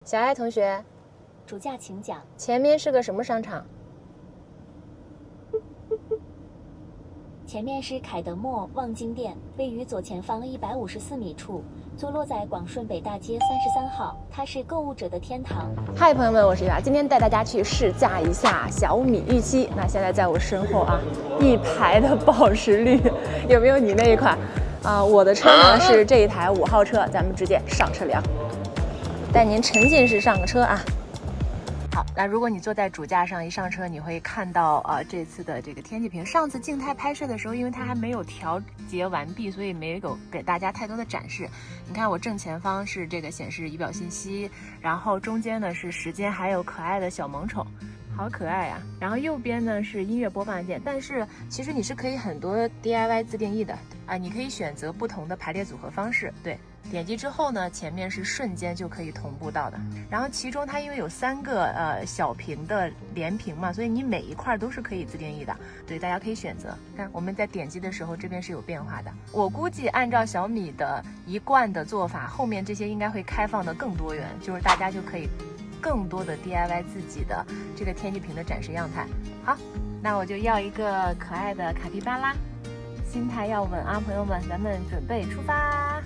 小爱同学，主驾请讲。前面是个什么商场？前面是凯德莫望京店，位于左前方154米处，坐落在广顺北大街33号，它是购物者的天堂。嗨，朋友们，我是月，今天带大家去试驾一下小米玉7。那现在在我身后啊，一排的保时绿，有没有你那一款？我的车呢是这一台5号车，咱们直接上车聊，带您沉浸式上个车啊。好，那如果你坐在主驾上，一上车你会看到这次的这个天气屏。上次静态拍摄的时候，因为它还没有调节完毕，所以没有给大家太多的展示。你看我正前方是这个显示仪表信息，然后中间呢是时间，还有可爱的小萌宠。好可爱啊！然后右边呢是音乐播放键，但是其实你是可以很多 DIY 自定义的啊，你可以选择不同的排列组合方式。对，点击之后呢，前面是瞬间就可以同步到的。然后其中它因为有3个小屏的连屏嘛，所以你每一块都是可以自定义的。对，大家可以选择。看我们在点击的时候，这边是有变化的。我估计按照小米的一贯的做法，后面这些应该会开放的更多元，就是大家就可以更多的 DIY 自己的这个天气屏的展示样态。好，那我就要一个可爱的卡皮巴拉，心态要稳啊，朋友们，咱们准备出发。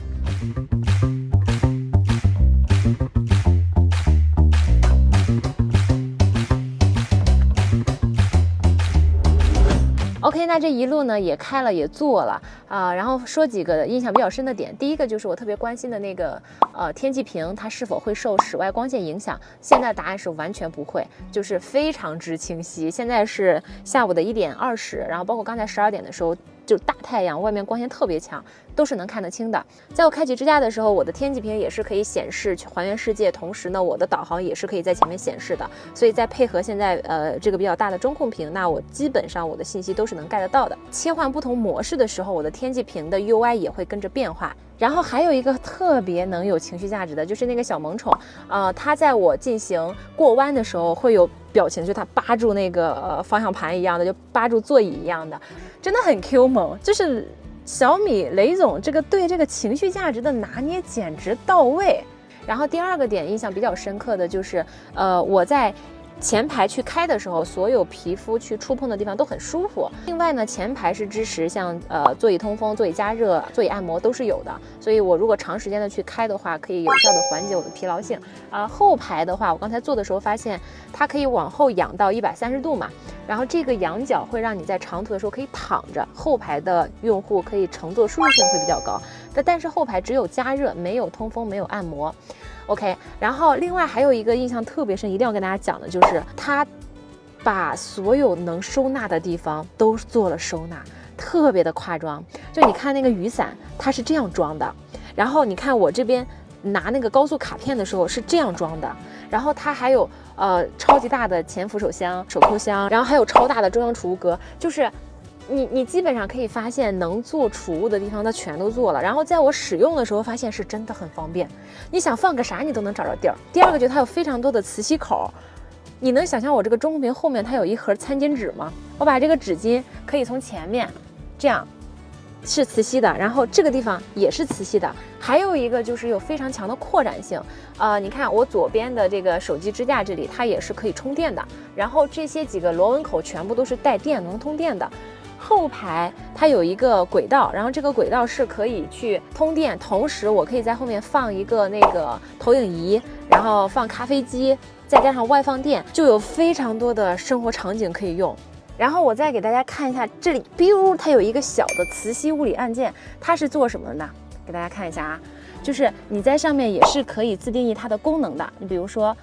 OK， 那这一路呢也开了也坐了然后说几个印象比较深的点。第一个就是我特别关心的那个天气屏，它是否会受室外光线影响？现在答案是完全不会，就是非常之清晰。现在是下午的1点20，然后包括刚才12点的时候，就大太阳，外面光线特别强，都是能看得清的。在我开启支架的时候，我的天气屏也是可以显示还原世界，同时呢，我的导航也是可以在前面显示的。所以再配合现在这个比较大的中控屏，那我基本上我的信息都是能盖得到的。切换不同模式的时候，我的天气屏的 UI 也会跟着变化。然后还有一个特别能有情绪价值的，就是那个小萌宠，它在我进行过弯的时候会有表情，就它扒住那个方向盘一样的，就扒住座椅一样的，真的很 Q 萌。就是小米雷总这个对这个情绪价值的拿捏简直到位。然后第二个点印象比较深刻的就是我在前排去开的时候，所有皮肤去触碰的地方都很舒服。另外呢，前排是支持像座椅通风、座椅加热、座椅按摩都是有的，所以我如果长时间的去开的话，可以有效的缓解我的疲劳性。后排的话，我刚才坐的时候发现它可以往后仰到130度嘛，然后这个仰角会让你在长途的时候可以躺着，后排的用户可以乘坐舒适性会比较高。但是后排只有加热，没有通风，没有按摩。OK， 然后另外还有一个印象特别深，一定要跟大家讲的就是它把所有能收纳的地方都做了收纳，特别的夸张。就你看那个雨伞，它是这样装的，然后你看我这边拿那个高速卡片的时候是这样装的，然后它还有超级大的前扶手箱、手扣箱，然后还有超大的中央储物格，就是你基本上可以发现能做储物的地方它全都做了。然后在我使用的时候发现是真的很方便，你想放个啥你都能找着地儿。第二个就是它有非常多的磁吸口，你能想象我这个中控屏后面它有一盒餐巾纸吗？我把这个纸巾可以从前面这样是磁吸的，然后这个地方也是磁吸的。还有一个就是有非常强的扩展性，你看我左边的这个手机支架这里它也是可以充电的，然后这些几个螺纹口全部都是带电能通电的。后排它有一个轨道，然后这个轨道是可以去通电，同时我可以在后面放一个那个投影仪，然后放咖啡机，再加上外放电，就有非常多的生活场景可以用。然后我再给大家看一下这里，比如它有一个小的磁吸物理按键，它是做什么的呢？给大家看一下啊，就是你在上面也是可以自定义它的功能的。你比如说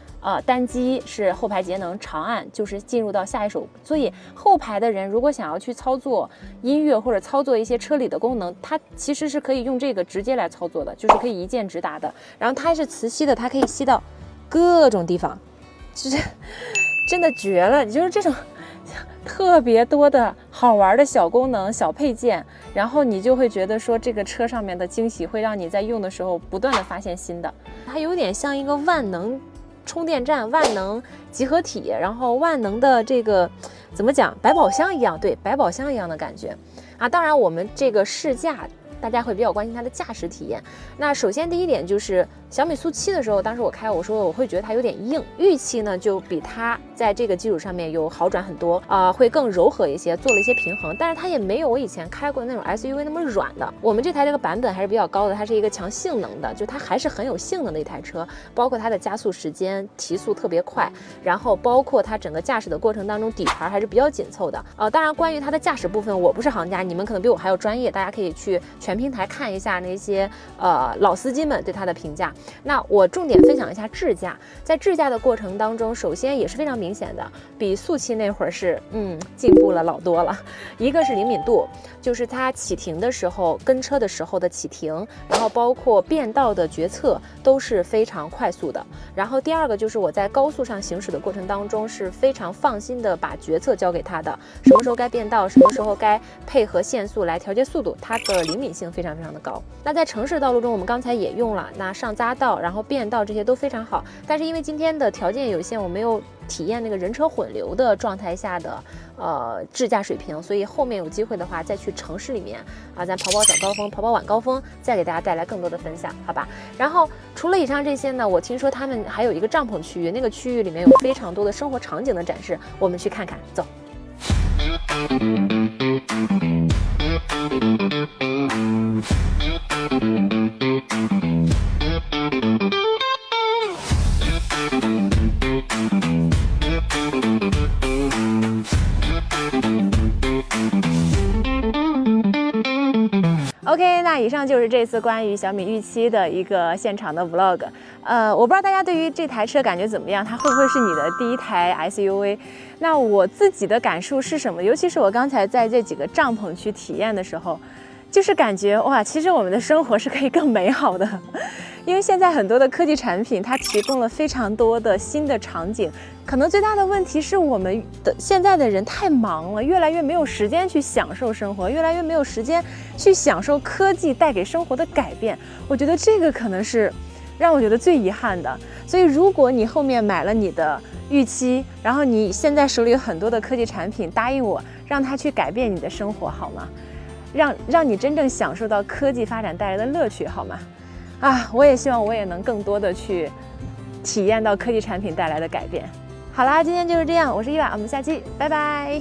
单击是后排节能，长按就是进入到下一首。所以后排的人如果想要去操作音乐或者操作一些车里的功能，它其实是可以用这个直接来操作的，就是可以一键直达的。然后它是磁吸的，它可以吸到各种地方，就是真的绝了。就是这种特别多的好玩的小功能、小配件，然后你就会觉得说这个车上面的惊喜会让你在用的时候不断的发现新的。它有点像一个万能充电站、万能集合体，然后万能的这个怎么讲，百宝箱一样，对，百宝箱一样的感觉啊。当然我们这个试驾大家会比较关心它的驾驶体验。那首先第一点就是小米速7的时候，当时我开我说我会觉得它有点硬，预期呢就比它在这个基础上面有好转很多会更柔和一些，做了一些平衡，但是它也没有我以前开过的那种 SUV 那么软的。我们这台这个版本还是比较高的，它是一个强性能的，就它还是很有性能的一台车，包括它的加速时间提速特别快，然后包括它整个驾驶的过程当中底盘还是比较紧凑的。当然关于它的驾驶部分，我不是行家，你们可能比我还要专业，大家可以去全平台看一下那些老司机们对它的评价。那我重点分享一下智驾，在智驾的过程当中，首先也是非常明显的，比速7那会儿是进步了老多了。一个是灵敏度，就是它启停的时候跟车的时候的启停，然后包括变道的决策都是非常快速的。然后第二个就是我在高速上行驶的过程当中是非常放心的把决策交给它的，什么时候该变道，什么时候该配合限速来调节速度，它的灵敏性非常非常的高。那在城市道路中我们刚才也用了，那上匝道然后变道这些都非常好，但是因为今天的条件有限，我没有体验那个人车混流的状态下的智驾水平，所以后面有机会的话再去城市里面咱跑跑早高峰，跑跑晚高峰，再给大家带来更多的分享，好吧？然后除了以上这些呢，我听说他们还有一个帐篷区域，那个区域里面有非常多的生活场景的展示，我们去看看，走。OK， 那以上就是这次关于小米预期的一个现场的 vlog。我不知道大家对于这台车感觉怎么样？它会不会是你的第一台 SUV？ 那我自己的感受是什么？尤其是我刚才在这几个帐篷区体验的时候，就是感觉哇，其实我们的生活是可以更美好的。因为现在很多的科技产品，它提供了非常多的新的场景。可能最大的问题是我们的现在的人太忙了，越来越没有时间去享受生活，越来越没有时间去享受科技带给生活的改变。我觉得这个可能是让我觉得最遗憾的。所以如果你后面买了你的预期，然后你现在手里有很多的科技产品，答应我让它去改变你的生活好吗？让你真正享受到科技发展带来的乐趣好吗？我也希望我也能更多的去体验到科技产品带来的改变。好啦，今天就是这样，我是伊娃，我们下期拜拜。